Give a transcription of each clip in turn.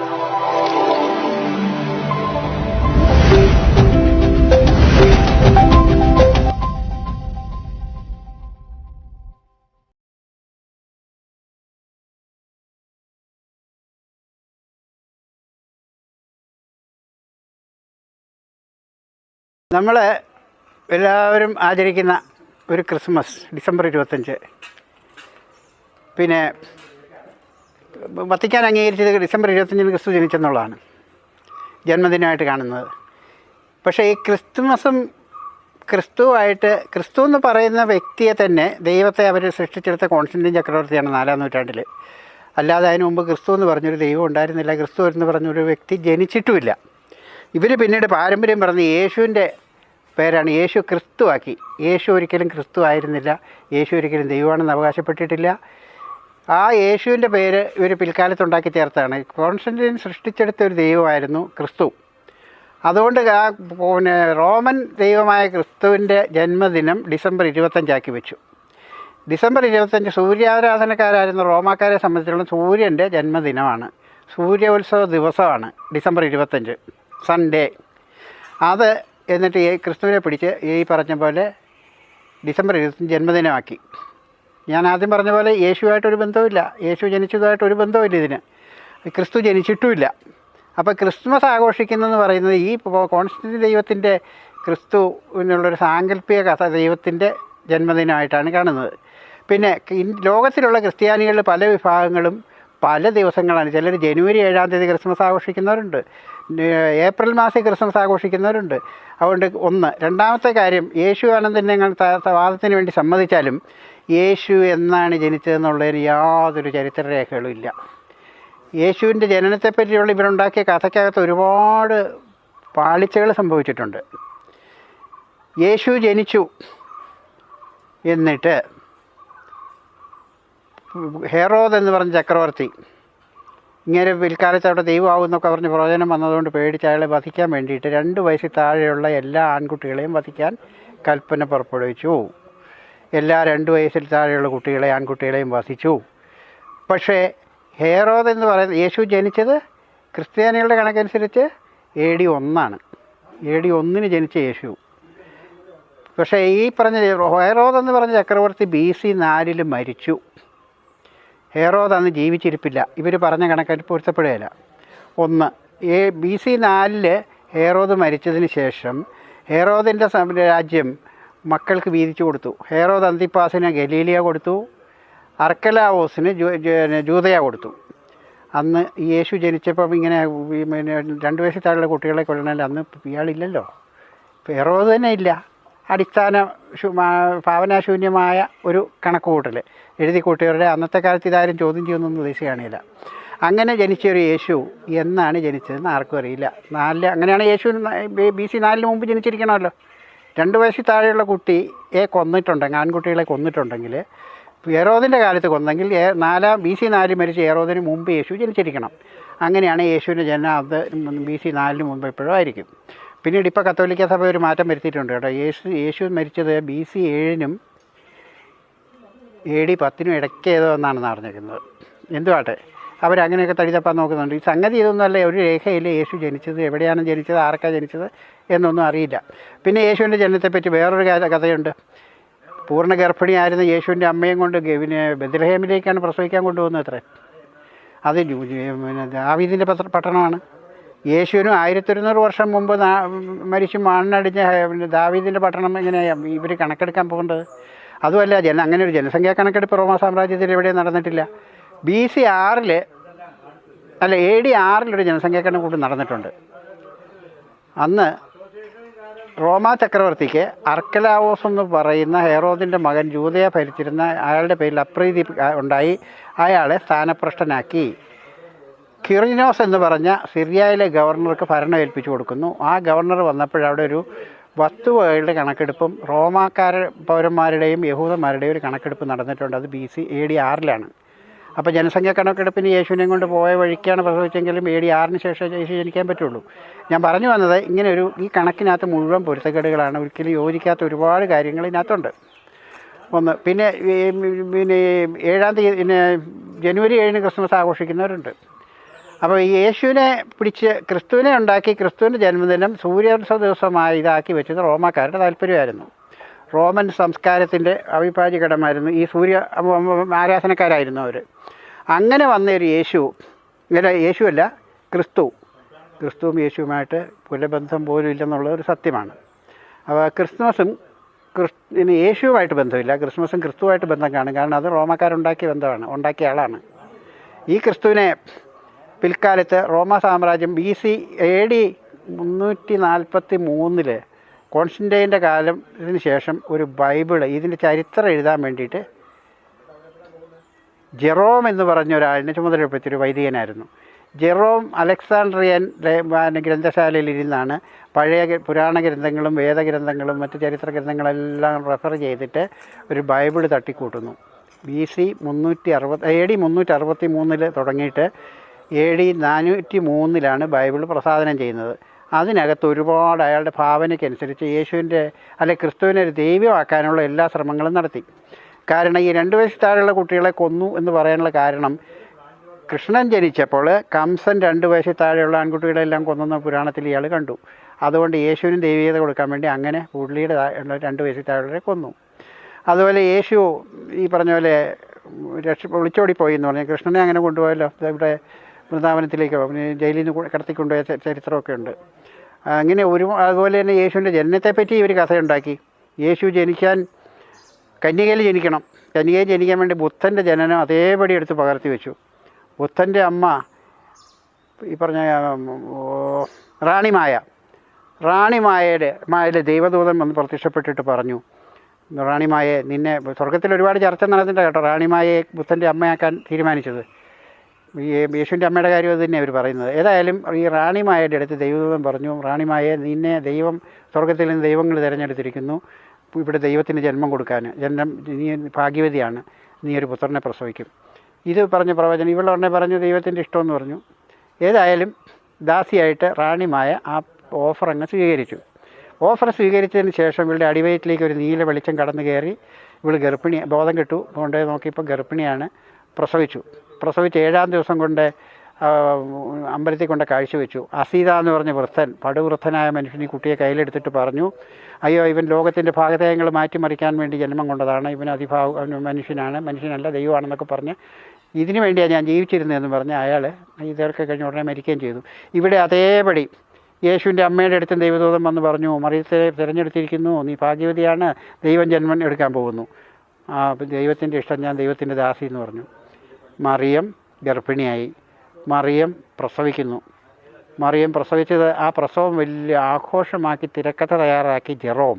നമ്മൾ എല്ലാവരും ആചരിക്കുന്ന ഒരു ക്രിസ്മസ് ഡിസംബർ 25. പിന്നെ വത്തിക്കാൻ അംഗീകരിച്ചത് ഡിസംബർ 25 ക്രിസ്തു ജനിച്ചെന്നുള്ളതാണ് ജന്മദിനമായിട്ട് കാണുന്നത്. പക്ഷേ ഈ ക്രിസ്തുമസും ക്രിസ്തു എന്ന് പറയുന്ന വ്യക്തിയെ തന്നെ ദൈവത്തെ അവർ സൃഷ്ടിച്ചെടുത്ത കോൺസ്റ്റന്റീൻ ചക്രവർത്തിയാണ് 4-ാം നൂറ്റാണ്ടിൽ. അല്ലാതെ അതിന് മുമ്പ് ക്രിസ്തു എന്ന് പറഞ്ഞൊരു ദൈവം ഉണ്ടായിരുന്നില്ല. ക്രിസ്തു എന്ന് പറഞ്ഞൊരു വ്യക്തി ജനിച്ചിട്ടുമില്ല. ഇവർ പിന്നീട് പാരമ്പര്യം പറഞ്ഞ് യേശുവിൻ്റെ പേരാണ് യേശു ക്രിസ്തുവാക്കി. യേശു ഒരിക്കലും ക്രിസ്തു ആയിരുന്നില്ല. യേശു ഒരിക്കലും ദൈവമാണെന്ന് അവകാശപ്പെട്ടിട്ടില്ല. ആ യേശുവിൻ്റെ പേര് ഇവർ പിൽക്കാലത്തുണ്ടാക്കി ചേർത്താണ്. കോൺസ്റ്റന്റീൻ സൃഷ്ടിച്ചെടുത്ത ഒരു ദൈവമായിരുന്നു ക്രിസ്തു. അതുകൊണ്ട് പിന്നെ റോമൻ ദൈവമായ ക്രിസ്തുവിൻ്റെ ജന്മദിനം ഡിസംബർ 25 വെച്ചു. ഡിസംബർ 25 സൂര്യാരാധനക്കാരായിരുന്ന റോമാക്കാരെ സംബന്ധിച്ചിടത്തോളം സൂര്യൻ്റെ ജന്മദിനമാണ്. സൂര്യോത്സവ ദിവസമാണ് ഡിസംബർ 25, സൺഡേ. അത് എന്നിട്ട് ഈ ക്രിസ്തുവിനെ പിടിച്ച് ഈ പറഞ്ഞ പോലെ ഡിസംബർ 25 ജന്മദിനമാക്കി. ഞാൻ ആദ്യം പറഞ്ഞ പോലെ യേശുവായിട്ടൊരു ബന്ധവുമില്ല. യേശു ജനിച്ചതുമായിട്ടൊരു ബന്ധവുമില്ല ഇതിന്. ക്രിസ്തു ജനിച്ചിട്ടുമില്ല. അപ്പോൾ ക്രിസ്മസ് ആഘോഷിക്കുന്നതെന്ന് പറയുന്നത് ഈ കോൺസ്റ്റന്റീൻ ദൈവത്തിൻ്റെ ക്രിസ്തുവിനുള്ളൊരു സാങ്കല്പിക കഥ ദൈവത്തിൻ്റെ ജന്മദിനമായിട്ടാണ് കാണുന്നത്. പിന്നെ ലോകത്തിലുള്ള ക്രിസ്ത്യാനികളിൽ പല വിഭാഗങ്ങളും പല ദിവസങ്ങളാണ്. ചിലർ ജനുവരി 7-ാം തീയതി ക്രിസ്മസ് ആഘോഷിക്കുന്നവരുണ്ട്, ഏപ്രിൽ മാസം ക്രിസ്മസ് ആഘോഷിക്കുന്നവരുണ്ട്. അതുകൊണ്ട് രണ്ടാമത്തെ കാര്യം, യേശു ആണെന്ന് ഞങ്ങൾ വാദത്തിന് വേണ്ടി സമ്മതിച്ചാലും യേശു എന്നാണ് ജനിച്ചതെന്നുള്ളതിന് യാതൊരു ചരിത്രരേഖകളും ഇല്ല. യേശുവിൻ്റെ ജനനത്തെപ്പറ്റിയുള്ള ഇവരുണ്ടാക്കിയ കഥയ്ക്കകത്ത് ഒരുപാട് പാളിച്ചകൾ സംഭവിച്ചിട്ടുണ്ട്. യേശു ജനിച്ചു എന്നിട്ട് ഹെറോദ് എന്ന് പറഞ്ഞ ചക്രവർത്തി ഇങ്ങനെ പിൽക്കാലത്ത് അവിടെ ദൈവമാകുമെന്നൊക്കെ പറഞ്ഞ് പ്രവചനം വന്നതുകൊണ്ട് പേടിച്ച് അയാളെ വധിക്കാൻ വേണ്ടിയിട്ട് 2 വയസ്സിൽ താഴെയുള്ള എല്ലാ ആൺകുട്ടികളെയും വധിക്കാൻ കൽപ്പന പുറപ്പെടുവിച്ചു. എല്ലാ 2 വയസ്സിൽ താഴെയുള്ള ആൺകുട്ടികളെയും വധിച്ചു. പക്ഷേ ഹെറോദ് എന്ന് പറയുന്നത് യേശു ജനിച്ചത് ക്രിസ്ത്യാനികളുടെ കണക്കനുസരിച്ച് AD 1 AD 1 ജനിച്ച യേശു. പക്ഷേ ഈ പറഞ്ഞ ഹെറോദ് എന്ന് പറഞ്ഞ ചക്രവർത്തി BC 4 മരിച്ചു. ഹെറോദ് അന്ന് ജീവിച്ചിരിപ്പില്ല. ഇവർ പറഞ്ഞ കണക്കായിട്ട് പൊരുത്തപ്പെടുകയില്ല. BC 4 ഹെറോദ് മരിച്ചതിന് ശേഷം ഹെറോദിൻ്റെ രാജ്യം മക്കൾക്ക് വീതിച്ചു കൊടുത്തു. ഹെറോദ് അന്തിപ്പാസിന് ഗലീലിയ കൊടുത്തു, അർക്കലാവോസിന് ജൂദയ കൊടുത്തു. അന്ന് യേശു ജനിച്ചപ്പം ഇങ്ങനെ 2 വയസ്സിൽ താഴെയുള്ള കുട്ടികളെ കൊല്ലണമെങ്കിൽ അന്ന് ഇയാളില്ലല്ലോ, ഹെറോദ് തന്നെ ഇല്ല. അടിസ്ഥാന ഭാവനാശൂന്യമായ ഒരു കണക്കുകൂട്ടൽ എഴുതി കൂട്ടിയവരുടെ അന്നത്തെ കാലത്ത് ഇതാരും ചോദ്യം ചെയ്യുന്നൊന്നും ഉദ്ദേശിച്ച് കാണില്ല. അങ്ങനെ ജനിച്ചൊരു യേശു എന്നാണ് ജനിച്ചതെന്ന് ആർക്കും അറിയില്ല. അങ്ങനെയാണ് യേശു BC 4 മുമ്പ് ജനിച്ചിരിക്കണമല്ലോ. 2 വയസ്സിൽ താഴെയുള്ള കുട്ടിയെ ആൺകുട്ടികളെ കൊന്നിട്ടുണ്ടെങ്കിൽ ഹെറോദിൻ്റെ കാലത്ത് കൊന്നെങ്കിൽ BC 4 മരിച്ച ഹെറോദിന് മുമ്പ് യേശു ജനിച്ചിരിക്കണം. അങ്ങനെയാണ് യേശുവിൻ്റെ ജനനം. അത് BC 4 മുമ്പ് എപ്പോഴും ആയിരിക്കും. പിന്നീട് ഇപ്പോൾ കത്തോലിക്ക സഭ ഒരു മാറ്റം വരുത്തിയിട്ടുണ്ട് കേട്ടോ. യേശു മരിച്ചത് BC 7 AD 10 ഇടയ്ക്ക് ഏതോ എന്നാണെന്ന് അറിഞ്ഞിരിക്കുന്നത്. എന്തുവാട്ടെ അവരങ്ങനെയൊക്കെ തടിതപ്പാൻ നോക്കുന്നുണ്ട്. ഈ സംഗതി ഇതൊന്നുമല്ല, ഒരു രേഖയിൽ യേശു ജനിച്ചത്, എവിടെയാണ് ജനിച്ചത്, ആർക്കാണ് ജനിച്ചത് എന്നൊന്നും അറിയില്ല. പിന്നെ യേശുവിൻ്റെ ജനനത്തെപ്പറ്റി വേറൊരു കഥയുണ്ട്. പൂർണ്ണ ഗർഭിണിയായിരുന്ന യേശുവിൻ്റെ അമ്മയും കൊണ്ട് പിന്നെ ബെത്ലഹേമിലേക്കാണ് പ്രസവിക്കാൻ കൊണ്ടുപോകുന്നത് അത്രേ. അത് ദാവീദിൻ്റെ പട്ടണമാണ്. യേശുവിനും 1100 വർഷം മുമ്പ് മരിച്ചു മണ്ണടിഞ്ഞ ദാവീദിൻ്റെ പട്ടണം എങ്ങനെയാണ് ഇവർ കണക്കെടുക്കാൻ പോകേണ്ടത്? അതുമല്ല, അങ്ങനെ ഒരു ജനസംഖ്യാ കണക്കെടുപ്പ് റോമാ സാമ്രാജ്യത്തിൽ എവിടെയും നടന്നിട്ടില്ല. BC 6 AD 6 ഒരു ജനസംഖ്യാ കണക്കൂട്ട് നടന്നിട്ടുണ്ട്. അന്ന് റോമാ ചക്രവർത്തിക്ക് അർക്കലാവോസ് എന്ന് പറയുന്ന ഹെറോദിൻ്റെ മകൻ ജൂദയ ഭരിച്ചിരുന്ന അയാളുടെ പേരിൽ അപ്രീതി ഉണ്ടായി. അയാളെ സ്ഥാനഭ്രഷ്ടനാക്കി. ക്വിറിനോസ് എന്ന് പറഞ്ഞ സിറിയയിലെ ഗവർണർക്ക് ഭരണം ഏൽപ്പിച്ചു കൊടുക്കുന്നു. ആ ഗവർണർ വന്നപ്പോഴവിടെ ഒരു വസ്തുവകകളുടെ കണക്കെടുപ്പും പൗരന്മാരുടെയും യഹൂദന്മാരുടെയും ഒരു കണക്കെടുപ്പ് നടന്നിട്ടുണ്ട്. അത് AD 6 അപ്പോൾ ജനസംഖ്യാ കണക്കെടുപ്പിന് യേശുവിനെയും കൊണ്ട് പോയ വഴിക്കാണ് പ്രസവിച്ചെങ്കിലും AD 6 ശേഷം യേശു ജനിക്കാൻ പറ്റുള്ളൂ. ഞാൻ പറഞ്ഞു വന്നത് ഇങ്ങനെ ഈ കണക്കിനകത്ത് മുഴുവൻ പൊരുത്തക്കേടുകളാണ്. ഒരിക്കലും യോജിക്കാത്ത ഒരുപാട് കാര്യങ്ങൾ ഇതിനകത്തുണ്ട്. പിന്നെ 7-ാം തീയതി ജനുവരി 7 ക്രിസ്മസ് ആഘോഷിക്കുന്നവരുണ്ട്. അപ്പോൾ ഈ യേശുവിനെ പിടിച്ച് ക്രിസ്തുവിനെ ഉണ്ടാക്കി ക്രിസ്തുവിൻ്റെ ജന്മദിനം സൂര്യോത്സവ ദിവസമായി ഇതാക്കി വെച്ചത് റോമാക്കാരുടെ താല്പര്യമായിരുന്നു. റോമൻ സംസ്കാരത്തിൻ്റെ അവിഭാജ്യ ഘടകമായിരുന്നു ഈ ആരാധനക്കാരായിരുന്നു അവർ. അങ്ങനെ വന്നൊരു യേശു, ഇങ്ങനെ യേശുവല്ല ക്രിസ്തുവും യേശുവുമായിട്ട് കുലബന്ധം പോലും ഇല്ലെന്നുള്ളത് ഒരു സത്യമാണ്. അപ്പോൾ ക്രിസ്മസും യേശുവുമായിട്ട് ബന്ധമില്ല, ക്രിസ്മസും ക്രിസ്തുവായിട്ട് ബന്ധം കാണും. കാരണം അത് റോമാക്കാരുണ്ടാക്കിയ ബന്ധമാണ്, ഉണ്ടാക്കിയ ആളാണ്. ഈ ക്രിസ്തുവിനെ പിൽക്കാലത്ത് റോമ സാമ്രാജ്യം BC AD 343 കോൺസ്റ്റന്റൈൻ്റെ കാലത്തിന് ശേഷം ഒരു ബൈബിള് ഇതിൻ്റെ ചരിത്രം എഴുതാൻ വേണ്ടിയിട്ട് ജെറോം എന്ന് പറഞ്ഞ ഒരാളിനെ ചുമതലപ്പെടുത്തിയൊരു വൈദികനായിരുന്നു. ജെറോം അലക്സാണ്ട്രിയൻ ഗ്രന്ഥശാലയിൽ ഇരുന്നാണ് പഴയ പുരാണ ഗ്രന്ഥങ്ങളും വേദഗ്രന്ഥങ്ങളും മറ്റ് ചരിത്ര ഗ്രന്ഥങ്ങളെല്ലാം റെഫർ ചെയ്തിട്ട് ഒരു ബൈബിൾ തട്ടിക്കൂട്ടുന്നു. AD 363 തുടങ്ങിയിട്ട് AD 403 ബൈബിൾ പ്രസാദനം ചെയ്യുന്നത്. അതിനകത്ത് ഒരുപാട് അയാളുടെ ഭാവനയ്ക്കനുസരിച്ച് യേശുവിൻ്റെ ക്രിസ്തുവിനെ ഒരു ദൈവമാക്കാനുള്ള എല്ലാ ശ്രമങ്ങളും നടത്തി. കാരണം ഈ 2 വയസ്സിൽ താഴെയുള്ള കുട്ടികളെ കൊന്നു എന്ന് പറയാനുള്ള കാരണം, കൃഷ്ണൻ ജനിച്ചപ്പോൾ കംസൻ 2 വയസ്സിൽ താഴെയുള്ള ആൺകുട്ടികളെല്ലാം കൊന്നുന്ന പുരാണത്തിൽ ഇയാൾ കണ്ടു. അതുകൊണ്ട് യേശുവിനും ദൈവീയത കൊടുക്കാൻ വേണ്ടി അങ്ങനെ പുള്ളിയുടെ 2 വയസ്സിൽ താഴെയുള്ളവരെ കൊന്നു. അതുപോലെ യേശു ഈ പറഞ്ഞ പോലെ ഒളിച്ചോടിപ്പോയി എന്ന് പറഞ്ഞാൽ കൃഷ്ണനെ അങ്ങനെ കൊണ്ടുപോയല്ലോ, ഇവിടെ വൃന്ദാവനത്തിലേക്കോ ജയിലിൽ നിന്ന് കടത്തിക്കൊണ്ടുപോയ ചരിത്രമൊക്കെ ഉണ്ട്. അങ്ങനെ അതുപോലെ തന്നെ യേശുവിൻ്റെ ജനനത്തെപ്പറ്റി ഇവർ കഥയുണ്ടാക്കി. യേശു കന്യകയിൽ ജനിക്കണം, കന്യകയിൽ ജനിക്കാൻ വേണ്ടി ബുദ്ധൻ്റെ ജനനം അതേപടി എടുത്ത് പകർത്തി വെച്ചു. ബുദ്ധൻ്റെ അമ്മ ഈ പറഞ്ഞ റാണിമായയുടെ ദൈവദൂതൻ വന്ന് പ്രത്യക്ഷപ്പെട്ടിട്ട് പറഞ്ഞു, റാണിമായെ നിന്നെ സ്വർഗത്തിൽ ഒരുപാട് ചർച്ച നടന്നിട്ട് കേട്ടോ, റാണിമായെ ബുദ്ധൻ്റെ അമ്മയാക്കാൻ തീരുമാനിച്ചത്. ഈ യേശുവിൻ്റെ അമ്മയുടെ കാര്യം അത് തന്നെ അവർ പറയുന്നത്. ഏതായാലും ഈ റാണിമായയുടെ അടുത്ത് ദൈവദൂതൻ പറഞ്ഞു, റാണിമായെ നിന്നെ സ്വർഗത്തിൽ നിന്ന് ദൈവങ്ങൾ തിരഞ്ഞെടുത്തിരിക്കുന്നു ഇവിടെ ദൈവത്തിന് ജന്മം കൊടുക്കാൻ. നീ ഭാഗ്യവതിയാണ്, നീ ഒരു പുത്രനെ പ്രസവിക്കും. ഇത് പറഞ്ഞ പ്രവചനം ഇവൾ ഉടനെ പറഞ്ഞു ദൈവത്തിൻ്റെ ഇഷ്ടമെന്ന് പറഞ്ഞു. ഏതായാലും ദാസിയായിട്ട് റാണിമായ ആ ഓഫർ അങ്ങ് സ്വീകരിച്ചു. ഓഫർ സ്വീകരിച്ചതിന് ശേഷം ഇവളുടെ അടിവയറ്റിലേക്ക് ഒരു നീല വെളിച്ചം കടന്നു കയറി. ഇവൾ ബോധം കെട്ടു. കൊണ്ടുപോയി നോക്കിയപ്പോൾ ഗർഭിണിയാണ്. പ്രസവിച്ച് 7-ാം ദിവസം കൊണ്ട് അമ്പലത്തിൽ കൊണ്ട് കാഴ്ചവെച്ചു. അസീത എന്ന് പറഞ്ഞ പടുവൃദ്ധനായ മനുഷ്യൻ ഈ കുട്ടിയെ കയ്യിലെടുത്തിട്ട് പറഞ്ഞു, അയ്യോ ഇവൻ ലോകത്തിൻ്റെ ഭാഗതയങ്ങൾ മാറ്റിമറിക്കാൻ വേണ്ടി ജന്മം കൊണ്ടതാണ്, ഇവൻ മനുഷ്യനല്ല ദൈവമാണെന്നൊക്കെ പറഞ്ഞ് ഇതിനു വേണ്ടിയാണ് ഞാൻ ജീവിച്ചിരുന്നതെന്ന് പറഞ്ഞ് അയാൾ ഇതൊക്കെ കഴിഞ്ഞ ഉടനെ മരിക്കുകയും ചെയ്തു. ഇവിടെ അതേപടി യേശുവിൻ്റെ അമ്മയുടെ അടുത്തും ദൈവദൂതൻ വന്ന് പറഞ്ഞു, മറിയത്തെ തിരഞ്ഞെടുത്തിരിക്കുന്നു, നീ ഭാഗ്യവതിയാണ്, ദൈവം ജന്മം എടുക്കാൻ പോകുന്നു. ദൈവത്തിൻ്റെ ഇഷ്ടം, ഞാൻ ദൈവത്തിൻ്റെ ദാസി എന്ന് പറഞ്ഞു. മറിയം ഗർഭിണിയായി. മറിയം പ്രസവിക്കുന്നു. മറിയം പ്രസവിച്ചത് ആ പ്രസവം വലിയ ആഘോഷമാക്കി തിരക്കഥ തയ്യാറാക്കി ജെറോം.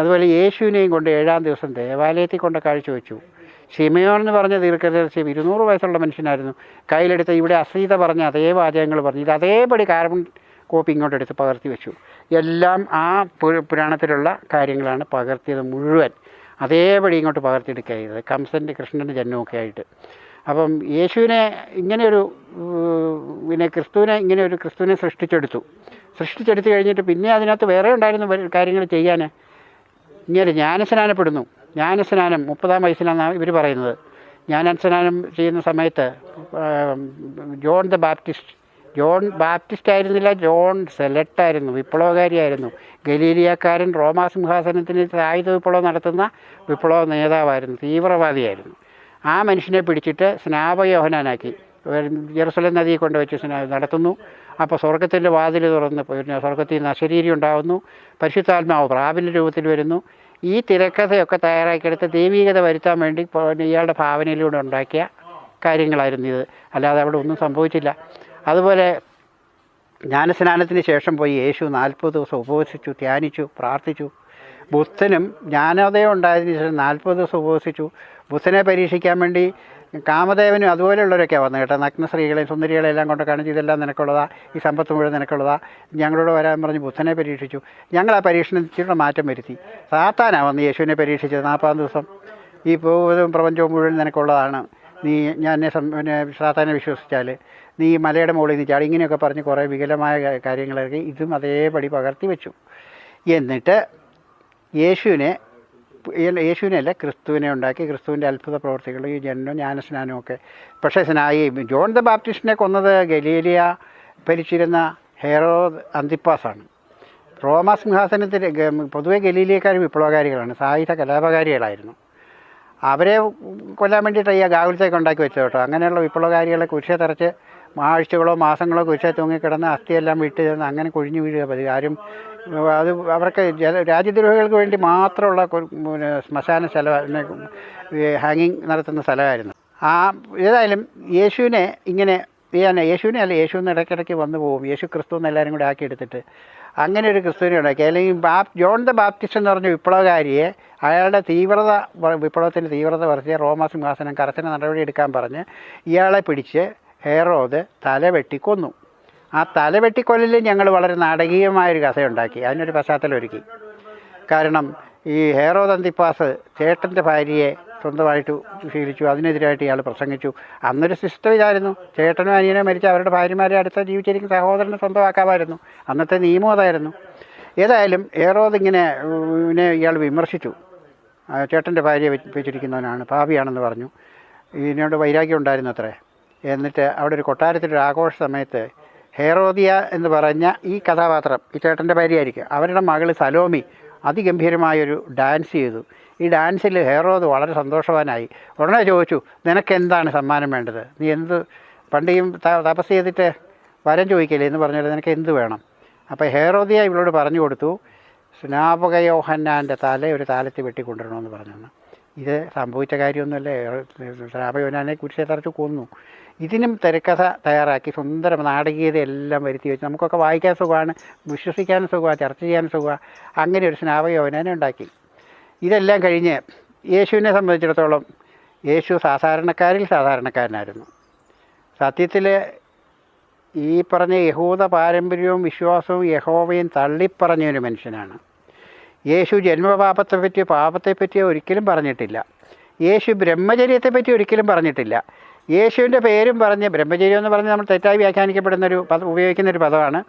അതുപോലെ യേശുവിനെയും കൊണ്ട് 7-ാം ദിവസം ദേവാലയത്തിൽ കൊണ്ട് കാഴ്ചവെച്ചു. ശിമയോൻ എന്ന് പറഞ്ഞ ദീർഘദർശി 200 വയസ്സുള്ള മനുഷ്യനായിരുന്നു. കയ്യിലെടുത്ത് ഇവിടെ അസീത പറഞ്ഞ അതേ വാചകങ്ങൾ പറഞ്ഞു. ഇത് അതേപടി കാർബൺ കോപ്പി ഇങ്ങോട്ടെടുത്ത് പകർത്തി വെച്ചു. എല്ലാം ആ പുരാണത്തിലുള്ള കാര്യങ്ങളാണ് പകർത്തിയത് മുഴുവൻ. അതേപടി ഇങ്ങോട്ട് പകർത്തിയെടുക്കുക ചെയ്തത് കൃഷ്ണൻ്റെ ജന്മമൊക്കെ ആയിട്ട്. അപ്പം യേശുവിനെ ഇങ്ങനെയൊരു ക്രിസ്തുവിനെ സൃഷ്ടിച്ചെടുത്തു കഴിഞ്ഞിട്ട് പിന്നെ അതിനകത്ത് വേറെ ഉണ്ടായിരുന്ന കാര്യങ്ങൾ ചെയ്യാൻ ഇങ്ങനെ ജ്ഞാനസ്നാനപ്പെടുന്നു. ജ്ഞാനസ്നാനം 30-ാം വയസ്സിലാണ് ഇവർ പറയുന്നത്. ജ്ഞാനസ്നാനം ചെയ്യുന്ന സമയത്ത് ജോൺ ബാപ്റ്റിസ്റ്റ് ആയിരുന്നില്ല, ജോൺ സെലട്ടായിരുന്നു, വിപ്ലവകാരിയായിരുന്നു. ഗലീലിയക്കാരൻ റോമാ സിംഹാസനത്തിന് സായുധ വിപ്ലവം നടത്തുന്ന വിപ്ലവ നേതാവായിരുന്നു, തീവ്രവാദിയായിരുന്നു. ആ മനുഷ്യനെ പിടിച്ചിട്ട് സ്നാപകയോഹനാനാക്കി ജെറുസലേം നദിയെ കൊണ്ടുവച്ച് നടത്തുന്നു. അപ്പോൾ സ്വർഗത്തിൻ്റെ വാതിൽ തുറന്ന് സ്വർഗത്തിൽ നിന്ന് അശരീരി ഉണ്ടാകുന്നു, പരിശുദ്ധാത്മാവ് പ്രാവിൻ്റെ രൂപത്തിൽ വരുന്നു. ഈ തിരക്കഥയൊക്കെ തയ്യാറാക്കിയെടുത്ത് ദൈവീകത വരുത്താൻ വേണ്ടി ഇയാളുടെ ഭാവനയിലൂടെ ഉണ്ടാക്കിയ കാര്യങ്ങളായിരുന്നു ഇത്. അല്ലാതെ അവിടെ ഒന്നും സംഭവിച്ചില്ല. അതുപോലെ ജ്ഞാനസ്നാനത്തിന് ശേഷം പോയി യേശു 40 ദിവസം ഉപവസിച്ചു, ധ്യാനിച്ചു, പ്രാർത്ഥിച്ചു. ബുദ്ധനും ജ്ഞാനോദയം ഉണ്ടായതിനു ശേഷം 40 ദിവസം ഉപവസിച്ചു. ബുദ്ധനെ പരീക്ഷിക്കാൻ വേണ്ടി കാമദേവനും അതുപോലെയുള്ളവരൊക്കെ വന്നു കേട്ടോ. നഗ്ന സ്ത്രീകളെയും സുന്ദരികളെയും എല്ലാം കൊണ്ട് കാണിച്ചു, ഇതെല്ലാം നിനക്കുള്ളതാ, ഈ സമ്പത്ത് മുഴുവൻ നിനക്കുള്ളതാ, ഞങ്ങളോട് വരാൻ പറഞ്ഞ് ബുദ്ധനെ പരീക്ഷിച്ചു. ഞങ്ങൾ ആ പരീക്ഷണത്തിലുള്ള മാറ്റം വരുത്തി. സാത്താനാണ് വന്ന് യേശുവിനെ പരീക്ഷിച്ചത് 40 ദിവസം. ഈ പ്രപഞ്ചവും മുഴുവൻ നിനക്കുള്ളതാണ്, നീ സാത്താനെ വിശ്വസിച്ചാൽ നീ മലയുടെ മുകളിൽ നിന്ന് ചാടി, ഇങ്ങനെയൊക്കെ പറഞ്ഞ് കുറേ വികലമായ കാര്യങ്ങളൊക്കെ ഇതും അതേപടി പകർത്തി വെച്ചു. എന്നിട്ട് യേശുവിനെ യേശുവിനെയല്ല, ക്രിസ്തുവിനെ ഉണ്ടാക്കി. ക്രിസ്തുവിൻ്റെ അത്ഭുത പ്രവർത്തികൾ, ഈ ജനനം, ജ്ഞാനസ്നാനവും ഒക്കെ. പക്ഷേ ഈ ജോൺ ദ ബാപ്റ്റിസ്റ്റിനെ കൊന്നത് ഗലീലിയ ഭരിച്ചിരുന്ന ഹെറോദ് അന്തിപ്പാസാണ്. റോമാ സിംഹാസനത്തിൽ പൊതുവെ ഗലീലിയക്കാർ വിപ്ലവകാരികളാണ്, സായുധ കലാപകാരികളായിരുന്നു. അവരെ കൊല്ലാൻ വേണ്ടിയിട്ട് ഈ ഗാകുലത്തേക്ക് ഉണ്ടാക്കി വെച്ചത് കേട്ടോ. അങ്ങനെയുള്ള വിപ്ലവകാരികളെ കുരിശെ തറച്ച് ആഴ്ചകളോ മാസങ്ങളോ കുരിശെ തൂങ്ങിക്കിടന്ന് അസ്ഥിയെല്ലാം വിട്ട് തന്ന് അങ്ങനെ കൊഴിഞ്ഞു വീഴുക പതിവ്. ആരും അത് അവർക്ക് രാജ്യദ്രോഹികൾക്ക് വേണ്ടി മാത്രമുള്ള ശ്മശാന ഹാങ്ങിങ് നടത്തുന്ന സ്ഥലമായിരുന്നു. ഏതായാലും യേശുവിനെ ഇങ്ങനെ യേശുവിനെ അല്ല, യേശുവിന് ഇടയ്ക്കിടയ്ക്ക് വന്നു പോകും. യേശു ക്രിസ്തു എന്ന് എല്ലാവരും കൂടെ ആക്കിയെടുത്തിട്ട് അങ്ങനെ ഒരു ക്രിസ്തുവിനെ ഉണ്ടാക്കി. അല്ലെങ്കിൽ ജോൺ ദ ബാപ്റ്റിസ്റ്റ് എന്ന് പറഞ്ഞ വിപ്ലവകാരിയെ അയാളുടെ വിപ്ലവത്തിൻ്റെ തീവ്രത വർദ്ധിച്ച റോമാ സിംഹാസനം കർശന നടപടി എടുക്കാൻ പറഞ്ഞ് ഇയാളെ പിടിച്ച് ഹെറോദ് തല വെട്ടിക്കൊന്നു. ആ തല വെട്ടിക്കൊല്ലലിൽ ഞങ്ങൾ വളരെ നാടകീയമായൊരു കഥയുണ്ടാക്കി, അതിനൊരു പശ്ചാത്തലം ഒരുക്കി. കാരണം ഈ ഹെറോദ് അന്തിപ്പാസ് ചേട്ടൻ്റെ ഭാര്യയെ സ്വന്തമായിട്ട് ശീലിച്ചു, അതിനെതിരായിട്ട് ഇയാൾ പ്രസംഗിച്ചു. അന്നൊരു സിസ്റ്റം ഇതായിരുന്നു, ചേട്ടനും അനിയനും മരിച്ച അവരുടെ ഭാര്യമാരെ അടുത്ത ജീവിച്ചിരിക്കുന്ന സഹോദരനെ സ്വന്തമാക്കാമായിരുന്നു. അന്നത്തെ നിയമം അതായിരുന്നു. ഏതായാലും ഹെറോദ് ഇങ്ങനെ ഇയാൾ വിമർശിച്ചു. ചേട്ടൻ്റെ ഭാര്യയെ വെച്ചിരിക്കുന്നവനാണ്, പാപിയാണെന്ന് പറഞ്ഞു. ഇതിനോട് വൈരാഗ്യം ഉണ്ടായിരുന്നു അത്രേ. എന്നിട്ട് അവിടെ ഒരു കൊട്ടാരത്തിലൊരു ആഘോഷ സമയത്ത് ഹെറോദിയ എന്ന് പറഞ്ഞ ഈ കഥാപാത്രം, ഈ ചേട്ടൻ്റെ ഭാര്യയായിരിക്കും, അവരുടെ മകൾ സലോമി അതിഗംഭീരമായൊരു ഡാൻസ് ചെയ്തു. ഈ ഡാൻസിൽ ഹെറോദ് വളരെ സന്തോഷവാനായി. ഉടനെ ചോദിച്ചു, നിനക്കെന്താണ് സമ്മാനം വേണ്ടത്? നീ പണ്ടിയും തപസ് ചെയ്തിട്ട് വരം ചോദിക്കില്ലേ എന്ന് പറഞ്ഞാൽ നിനക്ക് എന്ത് വേണം? അപ്പോൾ ഹെറോദിയ ഇവളോട് പറഞ്ഞു കൊടുത്തു, സ്നാപക യോഹന്നാൻ്റെ തല ഒരു താലത്തിൽ വെട്ടിക്കൊണ്ടുവരണമെന്ന് പറഞ്ഞു. ഇത് സംഭവിച്ച കാര്യമൊന്നുമല്ലേ. സ്നാപക യോഹന്നാനെ കുരിശെ തറച്ച് കൊന്നു. ഇതിനും തിരക്കഥ തയ്യാറാക്കി സുന്ദരം നാടകീയതയെല്ലാം വരുത്തി വെച്ച് നമുക്കൊക്കെ വായിക്കാൻ സുഖമാണ്, വിശ്വസിക്കാനും സുഖമാണ്, ചർച്ച ചെയ്യാനും സുഖമാണ്. അങ്ങനെ ഒരു സ്നാപക യോഹന്നാനെ ഉണ്ടാക്കി. ഇതെല്ലാം കഴിഞ്ഞ് യേശുവിനെ സംബന്ധിച്ചിടത്തോളം യേശു സാധാരണക്കാരിൽ സാധാരണക്കാരനായിരുന്നു. സത്യത്തിൽ ഈ പറഞ്ഞ യഹൂദ പാരമ്പര്യവും വിശ്വാസവും യഹോവയും തള്ളിപ്പറഞ്ഞൊരു മനുഷ്യനാണ്. യേശു ജന്മപാപത്തെപ്പറ്റിയോ പാപത്തെപ്പറ്റിയോ ഒരിക്കലും പറഞ്ഞിട്ടില്ല. യേശു ബ്രഹ്മചര്യത്തെപ്പറ്റി ഒരിക്കലും പറഞ്ഞിട്ടില്ല. യേശുവിൻ്റെ പേരും പറഞ്ഞ്, ബ്രഹ്മചര്യം എന്ന് പറഞ്ഞ് നമ്മൾ തെറ്റായി വ്യാഖ്യാനിക്കപ്പെടുന്നൊരു ഉപയോഗിക്കുന്നൊരു പദമാണ്.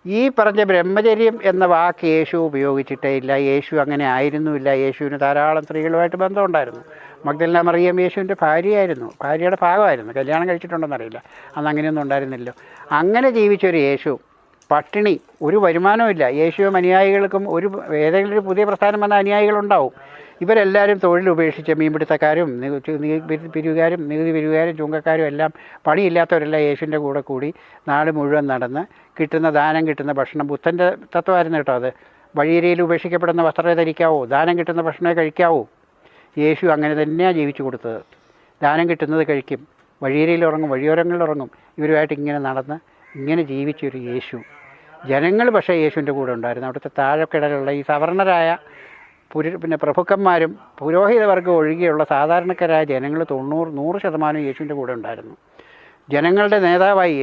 ഈ പറഞ്ഞ ബ്രഹ്മചര്യം എന്ന വാക്ക് യേശു ഉപയോഗിച്ചിട്ടേ ഇല്ല. യേശു അങ്ങനെ ആയിരുന്നുമില്ല. യേശുവിന് ധാരാളം സ്ത്രീകളുമായിട്ട് ബന്ധമുണ്ടായിരുന്നു. മഗ്ദലന മറിയം യേശുവിൻ്റെ ഭാര്യയായിരുന്നു, ഭാര്യയുടെ ഭാഗമായിരുന്നു. കല്യാണം കഴിച്ചിട്ടുണ്ടെന്നറിയില്ല, അന്ന് അങ്ങനെയൊന്നും ഉണ്ടായിരുന്നില്ലല്ലോ. അങ്ങനെ ജീവിച്ചൊരു യേശു പട്ടിണി, ഒരു വരുമാനമില്ല. യേശുവും അനുയായികൾക്കും ഏതെങ്കിലും ഒരു പുതിയ പ്രസ്ഥാനം വന്ന അനുയായികളുണ്ടാവും. ഇവരെല്ലാവരും തൊഴിൽ ഉപേക്ഷിച്ച് മീൻപിടുത്തക്കാരും നികുതി പിരിവുകാരും ചുങ്കക്കാരും എല്ലാം പണിയില്ലാത്തവരെല്ലാം യേശുവിൻ്റെ കൂടെ കൂടി നാട് മുഴുവൻ നടന്ന് ദാനം കിട്ടുന്ന ഭക്ഷണം, ബുദ്ധൻ്റെ തത്വമായിരുന്നു കേട്ടോ അത്. വഴിയരിയിൽ ഉപേക്ഷിക്കപ്പെടുന്ന വസ്ത്രത്തെ ധരിക്കാവൂ, ദാനം കിട്ടുന്ന ഭക്ഷണമേ കഴിക്കാവൂ. യേശു അങ്ങനെ തന്നെയാണ് ജീവിച്ചു കൊടുത്തത്. ദാനം കിട്ടുന്നത് കഴിക്കും, വഴിയരിയിൽ ഉറങ്ങും, വഴിയോരങ്ങളിൽ ഉറങ്ങും. ഇവരുമായിട്ട് ഇങ്ങനെ നടന്ന് ഇങ്ങനെ ജീവിച്ചൊരു യേശു. ജനങ്ങൾ പക്ഷേ യേശുവിൻ്റെ കൂടെ ഉണ്ടായിരുന്നു. അവിടുത്തെ താഴെക്കിടയിലുള്ള ഈ സവർണരായ പ്രഭുക്കന്മാരും പുരോഹിതവർഗം ഒഴികെയുള്ള സാധാരണക്കാരായ ജനങ്ങൾ 100% യേശുവിൻ്റെ കൂടെ ഉണ്ടായിരുന്നു. ജനങ്ങളുടെ നേതാവായി